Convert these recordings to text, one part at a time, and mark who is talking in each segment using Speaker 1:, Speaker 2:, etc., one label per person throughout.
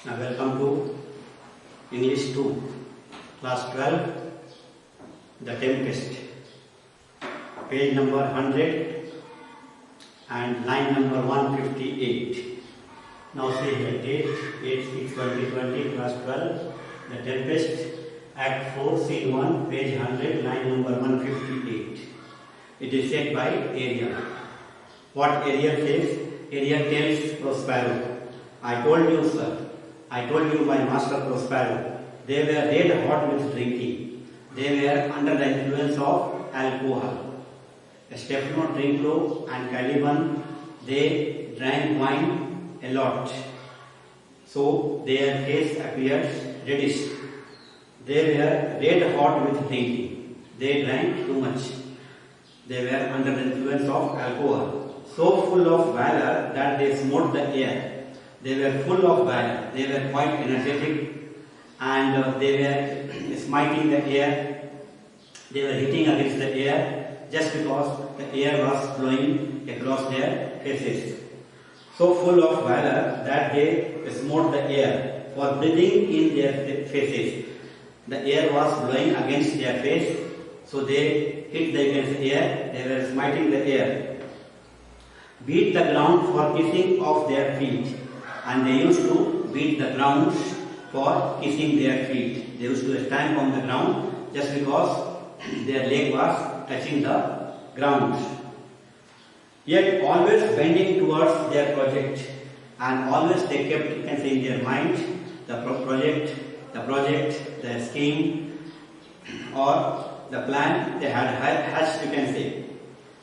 Speaker 1: Welcome to English 2, Class 12, The Tempest, page number 100 and line number 158. Now see here, date 8/6/2020, Class 12, The Tempest, Act 4, Scene 1, page 100, line number 158. It is said by Ariel. What Ariel says? Ariel tells Prospero, I told you, sir. I told you, my master Prospero. They were red hot with drinking. They were under the influence of alcohol. Stefano, Trinculo, and Caliban, they drank wine a lot. So their face appeared reddish. They were red hot with drinking. They drank too much. They were under the influence of alcohol. So full of valor that they smote the air. They were full of valor. They were quite energetic, and they were smiting the air. They were hitting against the air just because the air was blowing across their faces. So full of valor that they smote the air for breathing in their faces. The air was blowing against their face, so they hit against the air. They were smiting the air. Beat the ground for kissing of their feet. And they used to beat the ground for kissing their feet. They used to stand on the ground just because their leg was touching the ground. Yet always bending towards their project, and always they kept, you can say, in their mind the project, the scheme, or the plan they had hatched, you can say.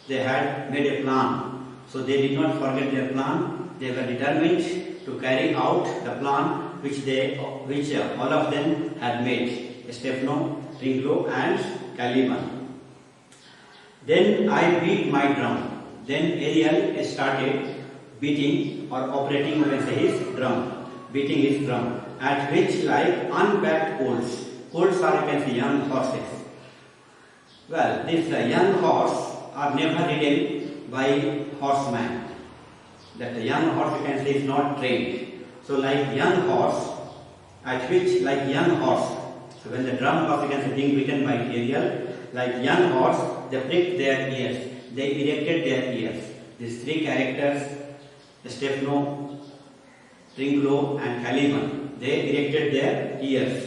Speaker 1: They had made a plan. So they did not forget their plan. They were determined to carry out the plan which all of them had made, Stefano, Trinculo, and Caliban. Then I beat my drum. Then Ariel started beating or operating, you can say, his drum, beating his drum, at which like unbacked colts. Colts are, you can say, young horses. Well, this young horse are never ridden by horseman. That the young horse, you can say, is not trained. So like young horse, at which like young horse. So when the drum was, you can say, being beaten by Ariel, like young horse, they pricked their ears. They erected their ears. These three characters, Stefano, Trinculo, and Caliban, they erected their ears,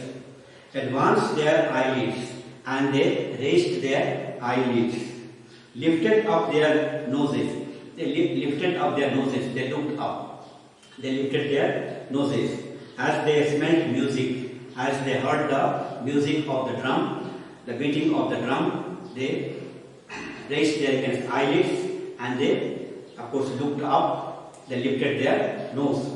Speaker 1: advanced their eyelids, and they raised their eyelids, lifted up their noses. They lifted up their noses. They looked up. They lifted their noses. As they smelled music, as they heard the music of the drum, the beating of the drum, they raised their eyelids, and they, of course, looked up. They lifted their nose.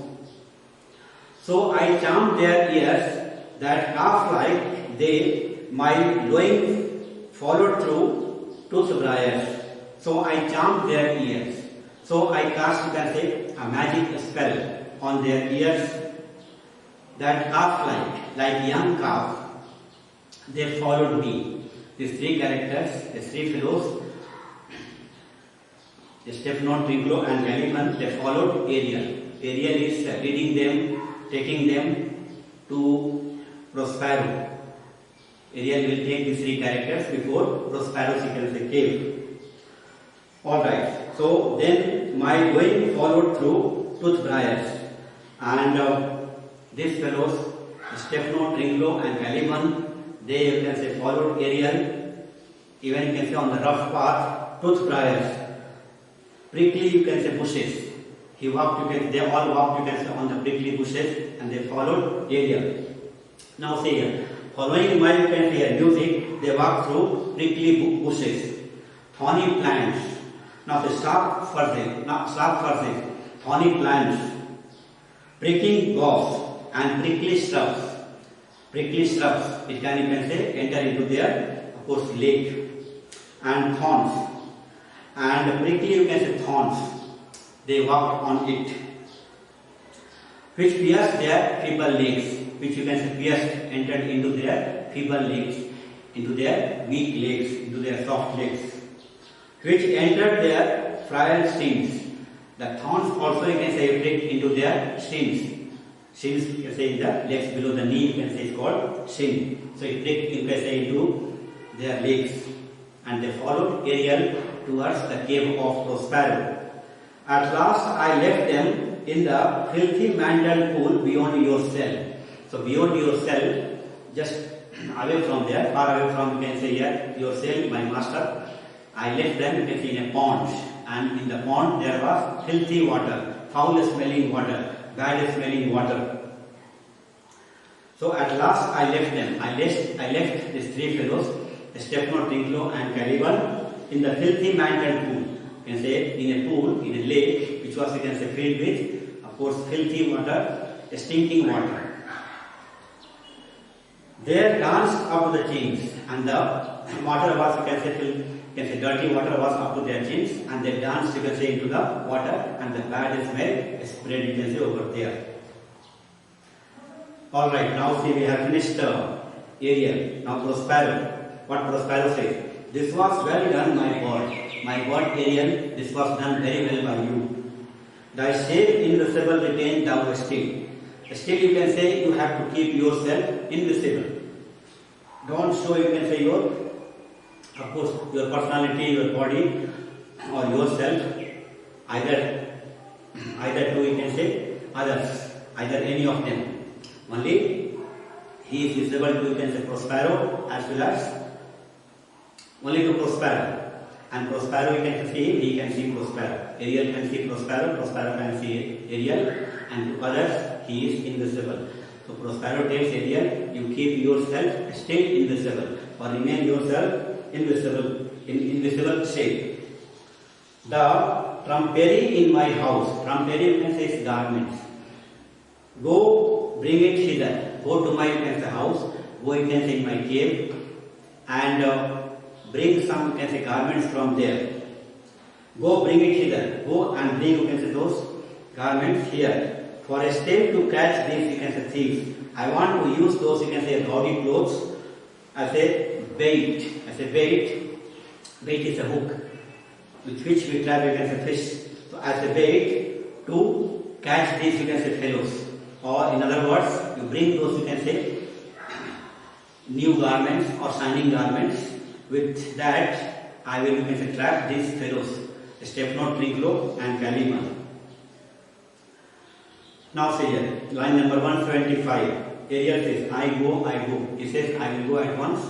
Speaker 1: So I charmed their ears that calf-like they, my lowing followed through tooth briars. So I charmed their ears. So I cast, you can say, a magic spell on their ears, that calf-like young calf, they followed me. These three characters, these three fellows, Stefano, Trinculo, and Caliban, they followed Ariel. Ariel is leading them, taking them to Prospero. Ariel will take these three characters before Prospero's, you can say, cave. Alright, so then my going followed through tooth briars, and these fellows, Stefano, Trinculo, and Caliban, they, you can say, followed Ariel, even you can say on the rough path, tooth briars, prickly, you can say, bushes. He walked, they all walked, you can say, on the prickly bushes, and they followed Ariel. Now see here, following my, you can say, music, they walked through prickly bushes, thorny plants. Now the sharp furzes, thorny plants, pricking boughs, and prickly shrubs. Prickly shrubs, it can, you can say, enter into their, of course, leg, and thorns. And prickly, you can say, thorns, they walked on it, which pierced their feeble legs, which you can say pierced, entered into their feeble legs, into their weak legs, into their soft legs, which entered their frail shins. The thorns also, you can say, pricked into their shins. Shins, you can say, in the legs below the knee, you can say, is called shin. So it pricked, you can say, into their legs, and they followed Ariel towards the cave of Prospero. At last I left them in the filthy mantled pool beyond your cell. So beyond your cell, just away from there, far away from, you can say here, your cell, my master, I left them, you can see, in a pond, and in the pond there was filthy water, foul smelling water, bad smelling water. So at last I left them. I left these three fellows, Stefano, Trinculo and Caliban, in the filthy mantled pool. You can say in a pool, in a lake, which was, you can say, filled with, of course, filthy water, stinking water. There danced up to the chins, and the water was, you can say, dirty water was up to their chins, and they danced, you can say, into the water, and the bad smell spread, you can say, over there. Alright, now see, we have finished Ariel. Now Prospero. What Prospero says? This was well done, my God. My God Ariel, this was done very well by you. Thy shape invisible retain thou still. Still, you can say, you have to keep yourself invisible. Don't show, you can say, your, of course, your personality, your body, or yourself, either to, you can say, others, either any of them. Only he is visible to, you can say, Prospero, as well as only to Prospero. And Prospero, you can see him, he can see Prospero. Ariel can see Prospero, Prospero can see Ariel, and to others he is invisible. So Prospero tells Ariel, you keep yourself still invisible, or remain yourself invisible, in invisible shape. The trumperi in my house, trumperi, you can say, is garments. Go bring it hither. Go to my, you can say, house. Go, you can say, in my cave, and bring some, you can say, garments from there. Go bring it hither. Go and bring, you can say, those garments here. For a stake to catch these, you can say, thieves. I want to use those, you can say, rowdy clothes as a bait. As a bait. Bait is a hook with which we trap, you can say, fish. So as a bait to catch these, you can say, fellows. Or in other words, you bring those, you can say, new garments or shining garments. With that, I will, you can say, trap these fellows, Stefano, Trinculo and Caliban. Now see here, line number 175. Ariel says, I go, I go. He says, I will go at once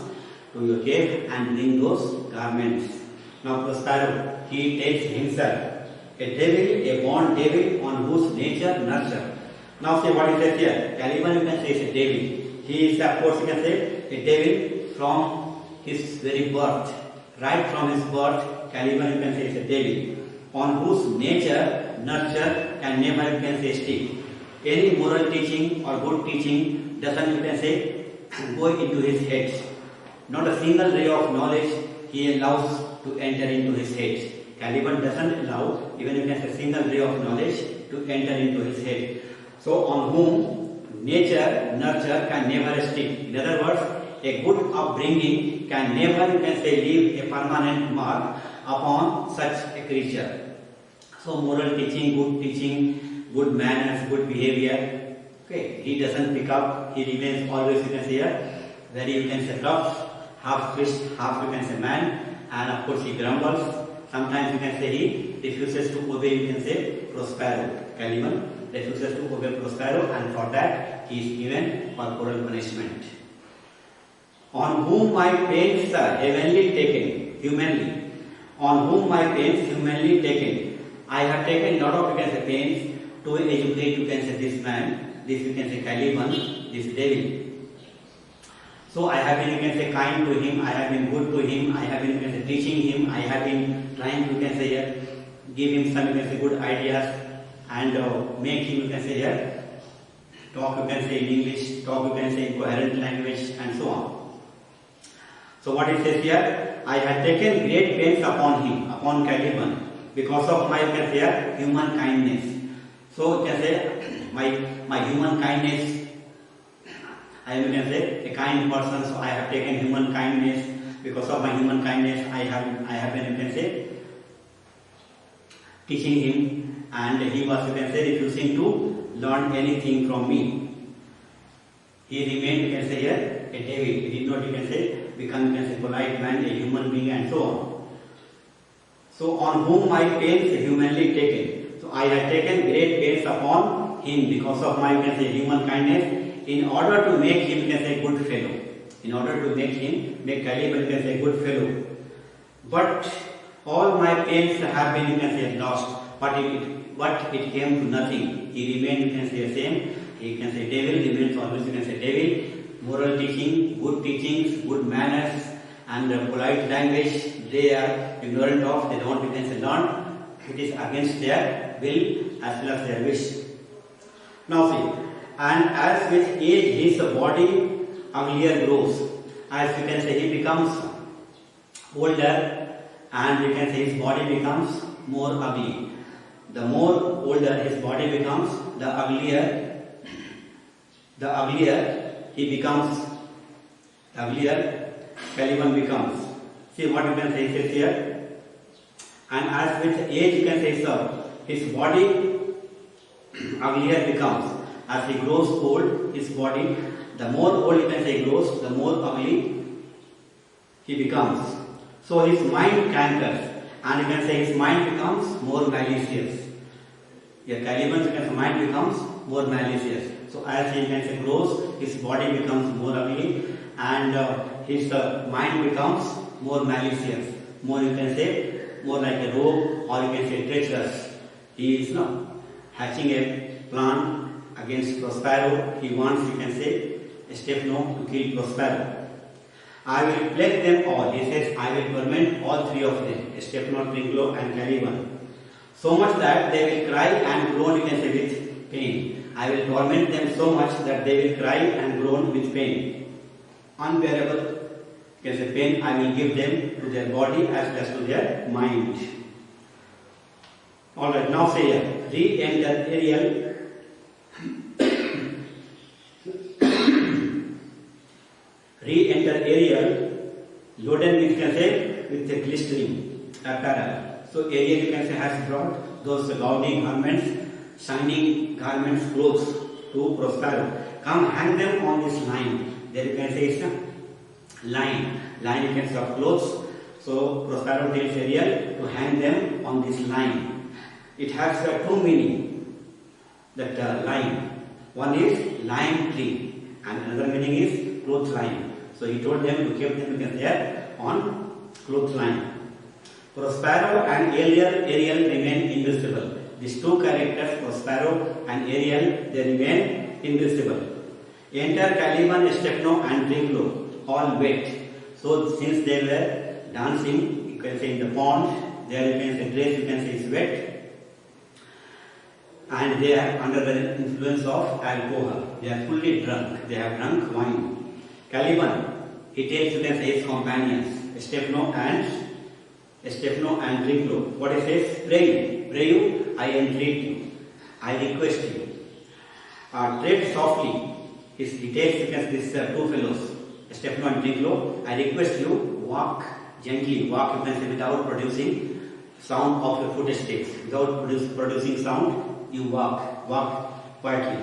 Speaker 1: to your cave and bring those garments. Now Prospero, he takes himself, a devil, a born devil, on whose nature nurture. Now see what he says here. Caliban, you can say, is a devil. He is, of course, you can say, a devil from his very birth. Right from his birth, Caliban, you can say, is a devil, on whose nature, nurture, can never, you can say, stick. Any moral teaching or good teaching doesn't, you can say, go into his head. Not a single ray of knowledge he allows to enter into his head. Caliban doesn't allow even, you can say, single ray of knowledge to enter into his head. So on whom nature, nurture can never stick. In other words, a good upbringing can never, you can say, leave a permanent mark upon such a creature. So moral teaching, good manners, good behavior, okay, he doesn't pick up, he remains always, you can say, very, you can say, rough, half fish, half, you can say, man, and of course he grumbles. Sometimes, you can say, he refuses to obey, you can say, Prospero. Caliban refuses to obey Prospero, and for that he is given corporal punishment. On whom my pains are heavenly taken, humanly. On whom my pains humanly taken. I have taken lot of, you can say, pains to educate, you can say, this man, this, you can say, Caliban, this devil. So I have been, you can say, kind to him, I have been good to him, I have been, you can say, teaching him, I have been trying to, you can say, give him some, you can say, good ideas, and make him, you can say, talk, you can say, in English, talk, you can say, in coherent language, and so on. So what it says here, I had taken great pains upon him, upon Caliban, because of my, you can say, human kindness. So you can say, my human kindness, I am, you can say, a kind person, so I have taken human kindness. Because of my human kindness, I have been, you can say, teaching him, and he was, you can say, refusing to learned anything from me. He remained, you can say here, a devil. He did not, you can say, become, you can say, polite man, a human being, and so on. So on whom my pains humanly taken. So I had taken great pains upon him because of my, you can say, human kindness, in order to make him, you can say, good fellow. In order to make Caliban, you can say, good fellow. But all my pains have been, you can say, lost. But it came to nothing. He remained, you can say, the same. He can say devil, remains always, you can say devil. Moral teaching, good teachings, good manners, and polite language, they are ignorant of, they don't, you can say, learn. It is against their will as well as their wish. Now see, and as with age his body uglier grows. As you can say, he becomes older, and you can say his body becomes more ugly. The more older his body becomes, the uglier he becomes, the uglier Caliban becomes. See what you can say, it says here. And as with age, you can say, sir, his body uglier becomes. As he grows old, his body, the more old, you can say, he grows, the more ugly he becomes. So his mind cankers, and you can say his mind becomes more malicious. Your Caliban's mind becomes more malicious. So as he, can say, grows, his body becomes more ugly, and his mind becomes more malicious. More, you can say, more like a rogue, or you can say treacherous. He is hatching a plan against Prospero. He wants, you can say, Stefano to kill Prospero. I will plague them all. He says, I will torment all three of them, Stefano, Trinculo, and Caliban, so much that they will cry and groan, you can say, with pain. I will torment them so much that they will cry and groan with pain. Unbearable, you can say, pain I will give them to their body as well as to their mind. Alright, now say here, re-enter Ariel. Re-enter Ariel, loaded, you can say, with a glistering apparel. So Ariel, you can say, has brought those gaudy garments, shining garments, clothes to Prospero. Come hang them on this line. There you can say it's a line. Line, you can say, of clothes. So Prospero tells Ariel to hang them on this line. It has two meaning. That line. One is lime tree, and another meaning is clothesline. So he told them to keep them, you can say, on clothesline. Prospero and Ariel remain invisible. These two characters, Prospero and Ariel, they remain invisible. Enter Caliban, Stefano, and Trinculo, all wet. So since they were dancing, you can say, in the pond, there you can say dress, you can say, is wet, and they are under the influence of alcohol. They are fully drunk. They have drunk wine. Caliban, he takes, you can say, his companions, Stefano and Trinculo. What he says? Pray you, I entreat you, I request you. Tread softly. He takes, you can say, these two fellows, Stefano and Trinculo. I request you, walk gently. Walk, you can say, without producing sound of your footsteps. Without producing sound, you walk quietly.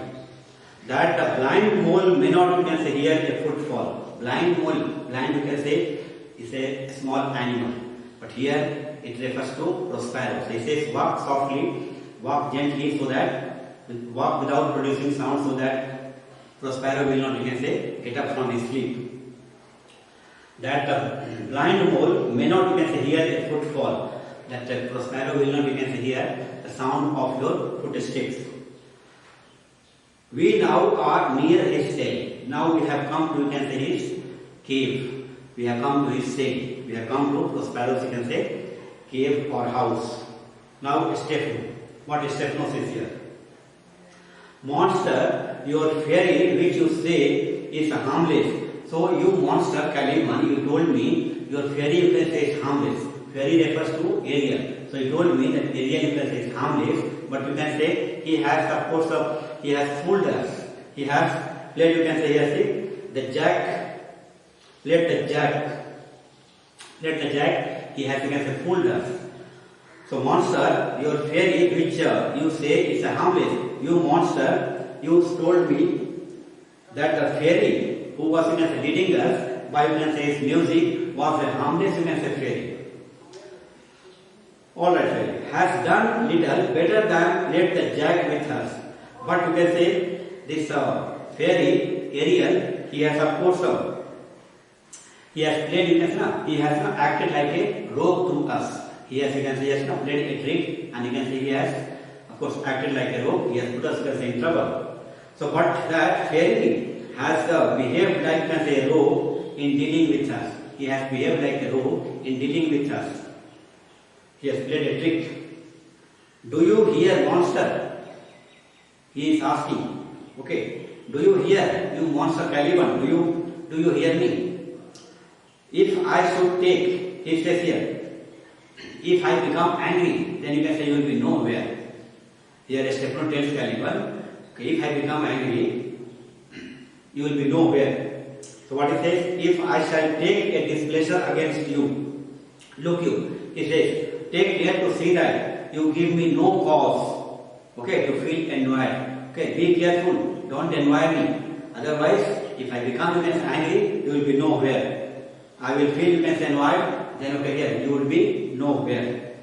Speaker 1: That the blind mole may not, you can say, hear a footfall. Blind mole, blind, you can say, is a small animal. But here it refers to Prospero. So he says, walk softly, walk gently, so that, walk without producing sound, so that Prospero will not, you can say, get up from his sleep. That the blind mole may not, you can say, hear a footfall. That Prospero will not, you can say, hear the sound of your footsteps. We now are near his cell. Now we have come to, you can say, his cave. We have come to his cell. We have come to Prospero's, you can say, cave or house. Now Stefano. What Stefano says here? Monster, your fairy which you say is harmless. So you monster, Caliban, you told me your fairy, you can say, is harmless. Fairy refers to Ariel. So you told me that Ariel, you can say, is harmless, but you can say he has, of course, he has fooled us. He has played, you can say, here, see, the jack, played the jack, he has, you can say, fooled us. So monster, your fairy which you say is harmless. you monster, you told me that the fairy who was leading us by his music was a harmless fairy. Alright, fairy has done little better than let the jack with us. But you can say this fairy Ariel, he has of course he has played he has acted like a rogue to us. He has, you can say, he has played a trick, and you can say he has of course acted like a rogue. He has put us in trouble. So, but that fairy has behaved like a rogue in dealing with us. He has behaved like a rogue in dealing with us. He has played a trick. Do you hear, monster? He is asking. Okay. Do you hear, you monster Caliban? Do you hear me? If I should take, he says here, if I become angry, then you can say you will be nowhere. Here Stefano tells Caliban, okay, if I become angry, you will be nowhere. So what he says, if I shall take a displeasure against you, look you, he says, take care to see that you give me no cause, okay, to feel annoyed. Okay, be careful, don't annoy me. Otherwise, if I become angry, you will be nowhere. I will feel annoyed, then okay, here you will be nowhere.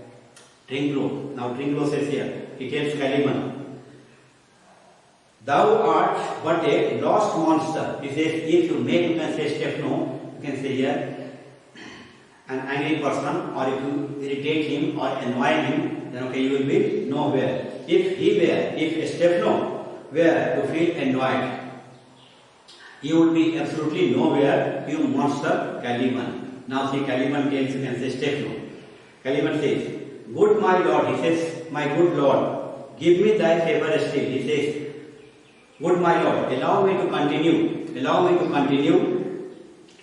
Speaker 1: Trinculo. Now Trinculo says here, he tells Caliban, thou art but a lost monster. He says, if you make, you can say Stefano, you can say here, an angry person, or if you irritate him or annoy him, then okay, you will be nowhere. If Stefano were to feel annoyed, you will be absolutely nowhere, you monster Caliban. Now see, Caliban tells, you can say Stefano. Caliban says, good my lord, he says, my good lord, give me thy favor still. He says, good my lord, allow me to continue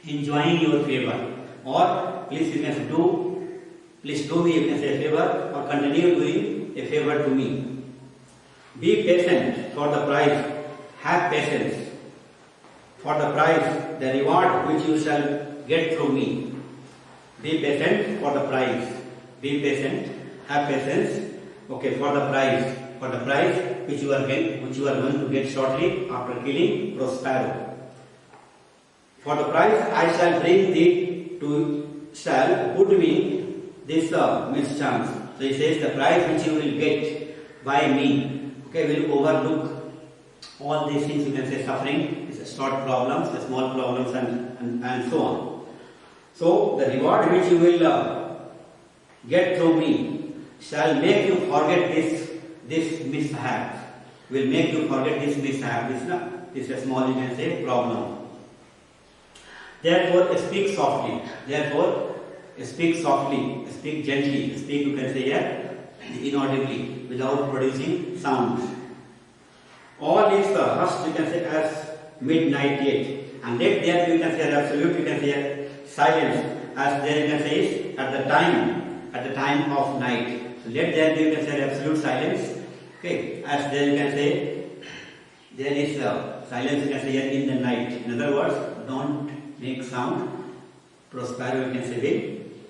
Speaker 1: enjoying your favor. Or please do me, you can say, a favor, or continue doing a favor to me. Be patient for the prize, have patience for the prize, the reward which you shall get through me. Be patient for the prize. Be patient, have patience, okay, for the prize which you are going to get shortly after killing Prospero. For the prize I shall bring thee to, shall put me this mischance. So he says the prize which you will get by me, okay, will overlook all these things, you can say suffering, short problems, the small problems, and so on. So the reward which you will get through me shall make you forget this mishap. Will make you forget this mishap. This is a small, you can say, problem. Therefore speak softly. Speak gently. Speak, you can say here, inaudibly, without producing sound. All is hushed, you can say, as midnight yet, and let there be, you can say, absolute, you can say, silence, as there, you can say, is at the time of night. So let there be, you can say, absolute silence, okay, as there, you can say, there is silence, you can say, here in the night. In other words, don't make sound. Prospero, you can say,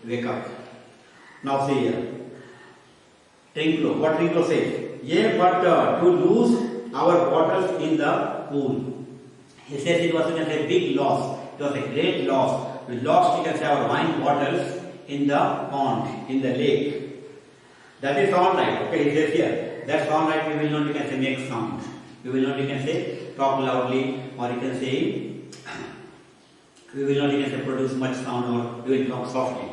Speaker 1: will wake up. Now see here, Trinculo, what Trinculo says, yea, but to lose our bottles in the pool. He says it was, you can say, a big loss. It was a great loss. We lost, you can say, our wine bottles in the pond, in the lake. That is all right. Okay, he says here, that's all right. We will not, you can say, make sound. We will not, you can say, talk loudly, or you can say, we will not, you can say, produce much sound, or we will talk softly.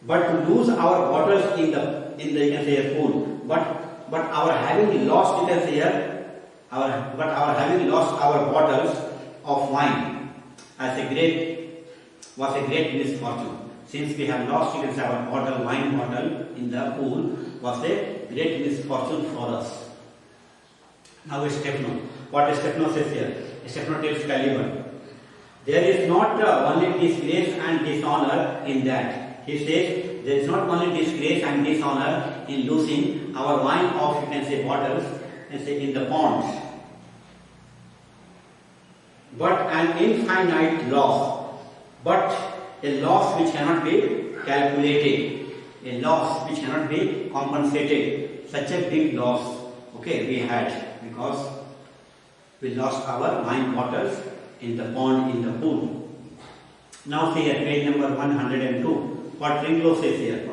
Speaker 1: But to lose our bottles in the you can say, a pool. But our having lost, you can say here, our having lost our bottles of wine was a great misfortune. Since we have lost, you can say, our wine bottle in the pool was a great misfortune for us. Now Stefano. What Stefano says here? Stefano tells Caliban, there is not only disgrace and dishonor in that. He says there is not only disgrace and dishonor in losing our wine of, you can say, bottles, and say, in the ponds, but an infinite loss, but a loss which cannot be calculated, a loss which cannot be compensated. Such a big loss, Okay, we had, because we lost our wine bottles in the pond, in the pool. Now see here, page number 102. What Tringlot says here?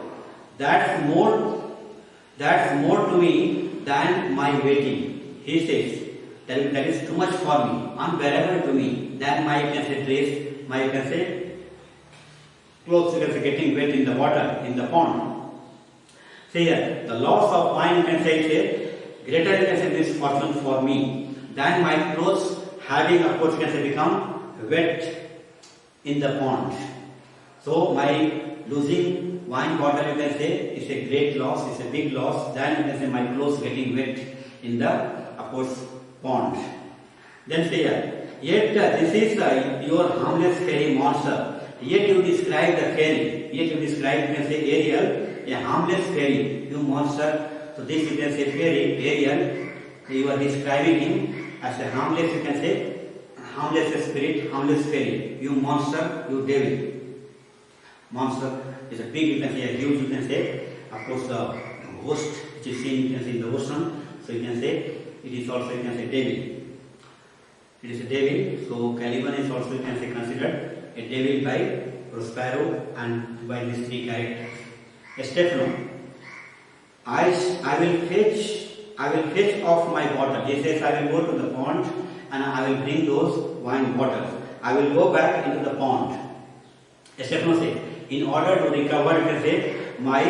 Speaker 1: That's more to me than my waiting. He says that is too much for me, unbearable to me than my, you can say, dress, my, you can say, clothes, you can say, getting wet in the water, in the pond. See here, the loss of wine, you can say, is a greater, you can say, misfortune for me than my clothes having, of course, you can say, become wet in the pond. So my losing wine bottle, you can say, is a great loss, is a big loss than, you can say, my clothes getting wet in the, of course, pond. Then say here, yet this is your harmless fairy monster. Yet you describe the fairy, yet you describe, you can say, Ariel, a harmless fairy, you monster. So this, you can say, fairy, Ariel, you are describing him as a harmless, you can say, harmless spirit, harmless fairy, you monster, you devil. Monster is a big, you can say, a huge, you can say, of course, the ghost which is seen, you can say, in the ocean. So you can say, it is also, you can say, devil. It is a devil. So Caliban is also, you can say, considered a devil by Prospero and by these three characters. Stefano, I will fetch off my bottle. He says, I will go to the pond and I will bring those wine bottles. I will go back into the pond. Stefano says, in order to recover, you can say, my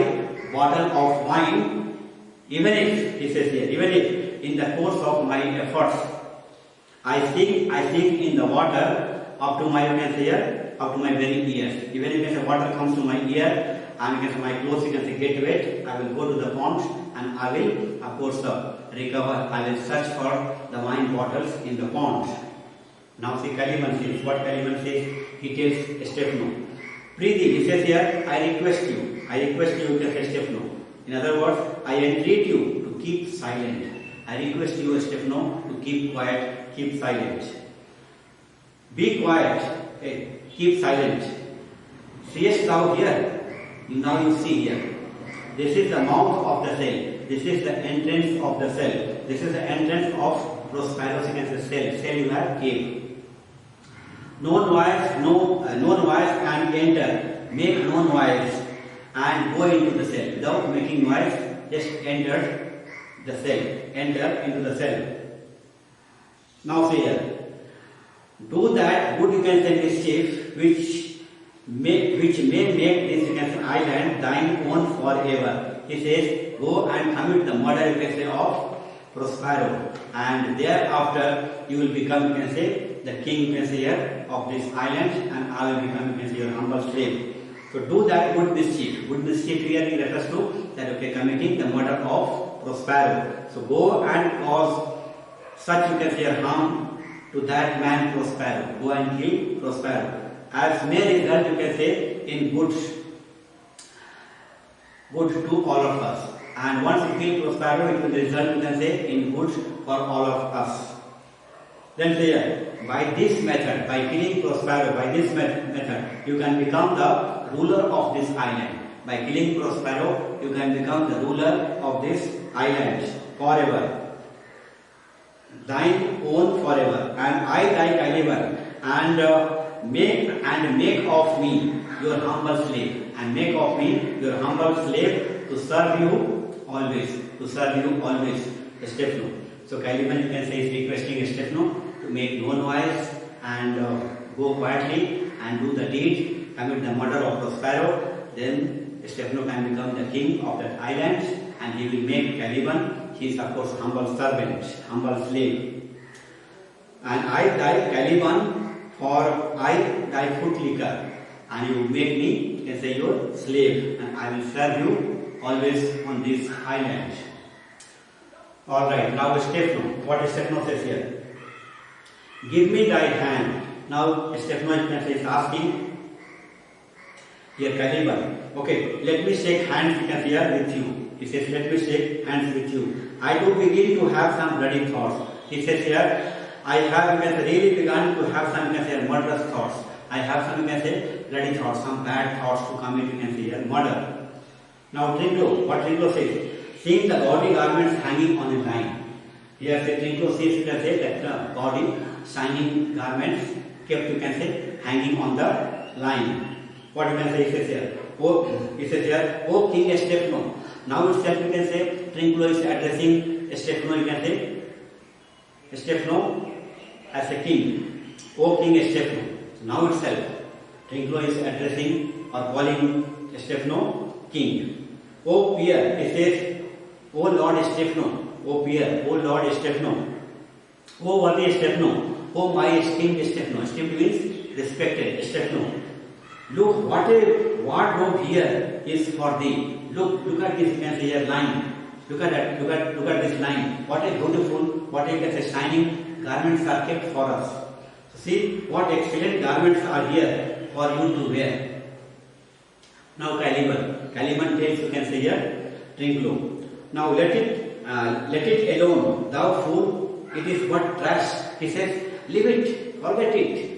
Speaker 1: bottle of wine, even if, he says here, even if in the course of my efforts, I sink in the water up to my, you can say here, up to my very ears. Even if, you can say, water comes to my ear and, you can say, my clothes, you can say, get wet, I will go to the pond and I will, of course, recover. I will search for the wine bottles in the pond. Now see, Caliban says, what Caliban says, he tells Stefano. Preeti, he says here, I request you, you can say, Stefano. In other words, I entreat you to keep silent. I request you, Stefano, to keep quiet, keep silent. Be quiet, okay, keep silent. Seest thou here? Now you see here. This is the mouth of the cell. This is the entrance of the cell. This is the entrance of Prospero's, you can say, cell. Cell you have cave. No noise and enter. Make no noise and go into the cell. Without making noise, just enter the cell. Enter into the cell. Now see here. Do that good, you can say, mischief which may make this, you can say, island thine own forever. He says, go and commit the murder, you can say, of Prospero, and thereafter you will become, you can say, the king, you can say, here of this island, and I will become, you can say, your humble slave. So do that good mischief. Good mischief here refers to that, okay, committing the murder of Prospero. So go and cause such, you can say, harm to that man Prospero. Go and kill Prospero. As may result, you can say, in good to all of us. And once you kill Prospero, it will result, you can say, in good for all of us. Then say, by this method, by killing Prospero, by this method, you can become the ruler of this island. By killing Prospero, you can become the ruler of this island forever. Thine own forever, and I thy Caliban, and make of me your humble slave, and make of me your humble slave to serve you always, Stefano. So Caliban, you can say, is requesting Stefano to make no noise and go quietly and do the deed, commit the murder of Prospero. Then Stefano can become the king of that island, and he will make Caliban his, of course, humble servant, humble slave. And I thy Caliban, for I thy foot liquor, and you make me, you can say, your slave, and I will serve you always on this island. Alright, now Stefano, what Stefano says here? Give me thy hand. Now Stefano is asking here Caliban, okay, let me shake hands, you can see, here with you. He says, let me shake hands with you. I do begin to have some bloody thoughts. He says here, I have, you can say, really begun to have some, you can say, murderous thoughts. I have some, you can say, bloody thoughts, some bad thoughts to commit, you can say, here, murder. Now Tringlot, what Tringlot says, seeing the gaudy garments hanging on a line. Here say Trinculo says, you can say that body shining garments kept, you can say, hanging on the line. What you can say, it says here, O King Estefano. Now itself you can say Trinculo is addressing Estefano, you can say Estefano as a king. O King Estefano. Now itself Trinculo is addressing or calling Estefano king. O Pierre, it says, O Lord Estefano. O Pierre, O Lord Estefano. O worthy Estefano. O my esteemed Estefano. Esteemed means respected Estefano. Look, what a wardrobe here is for thee. Look at this, you can say here line. Look at that, look at this line. What a beautiful, what a, you can say, shining garments are kept for us. So see what excellent garments are here for you to wear. Now Caliban tells, you can say here Trinculo. Now let it alone, thou fool. It is but trash. He says, leave it, forget it.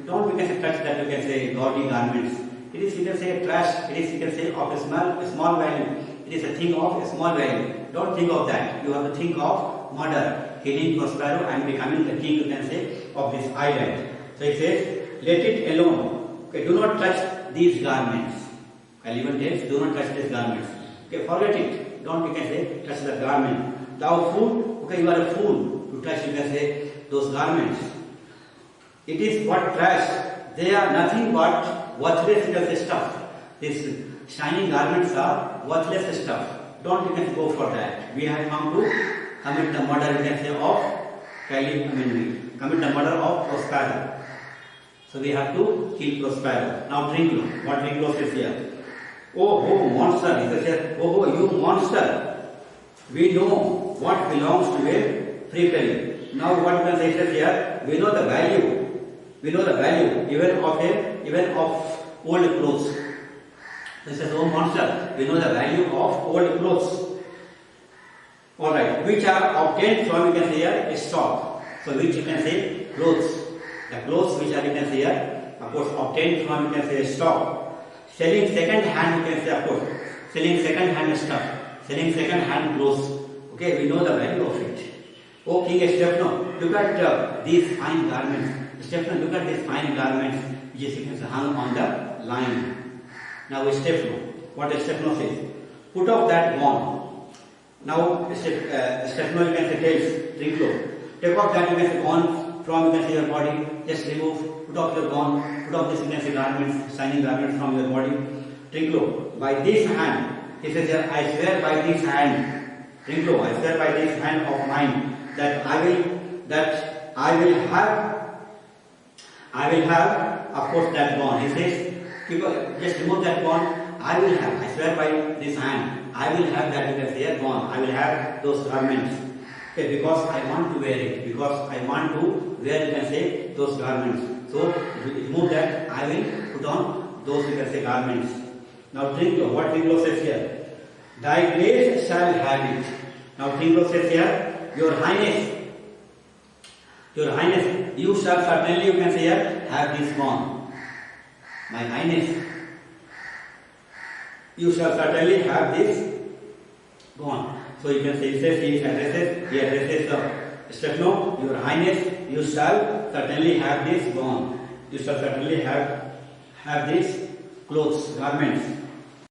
Speaker 1: Don't, you can say, touch that, you can say, gaudy garments. It is, you can say, trash. It is, you can say, of a small value. It is a thing of a small value. Don't think of that. You have to think of murder, killing Prospero and becoming the king, you can say, of this island. So it says, let it alone. Okay, do not touch these garments. Caliban tells, do not touch these garments. Okay, forget it. Don't, you can say, touch the garment. Thou fool, okay, you are a fool to touch, you can say, those garments. It is but trash. They are nothing but worthless, you can say, stuff. These shining garments are worthless stuff. Don't, you can go for that. We have come to commit the murder, you can say, of commit the murder of Prospero. So we have to kill Prospero. Now Trinculo, what Trinculo says here? Oh, monster, he says here, oh, you monster. We know what belongs to a free fellow. Now what you can say, says here, we know the value even of old clothes. This is, oh monster, we know the value of old clothes. Alright, which are obtained from, you can say here, stock. So which you can say clothes. The clothes which are, you can say here, of course, obtained from, you can say, stock. Selling second hand, you can say, of course, selling second hand stuff, selling second hand clothes. Okay, we know the value of it. Oh King Estefano, look at these fine garments. Estefano, look at these fine garments which is, you can say, hung on the line. Now Estefano, what Estefano says, put off that gown. Now Estefano, you can say, tells Trinculo, take off that, you can say, gown from, you can say, your body. Just remove, put off your gown, put off this, you can say, garments, shining garments from your body. Trinculo, by this hand, he says here, I swear by this hand, Trinculo, I swear by this hand of mine that I will have, of course, that gown. He says, people, just remove that gown. I will have, I swear by this hand, I will have that, you can say, gown. I will have those garments. Okay, because I want to wear it. Because I want to wear, you can say, those garments. So, remove that. I will put on those, you can say, garments. Now, Trinculo, what Trinculo says here? Thy grace shall have it. Now, Trinculo says here, Your Highness, you shall certainly, you can say here, have this gown. My Highness, you shall certainly have this gown. So you can say, he addresses Estefano, Your Highness, you shall certainly have this gown. You shall certainly have these clothes, garments.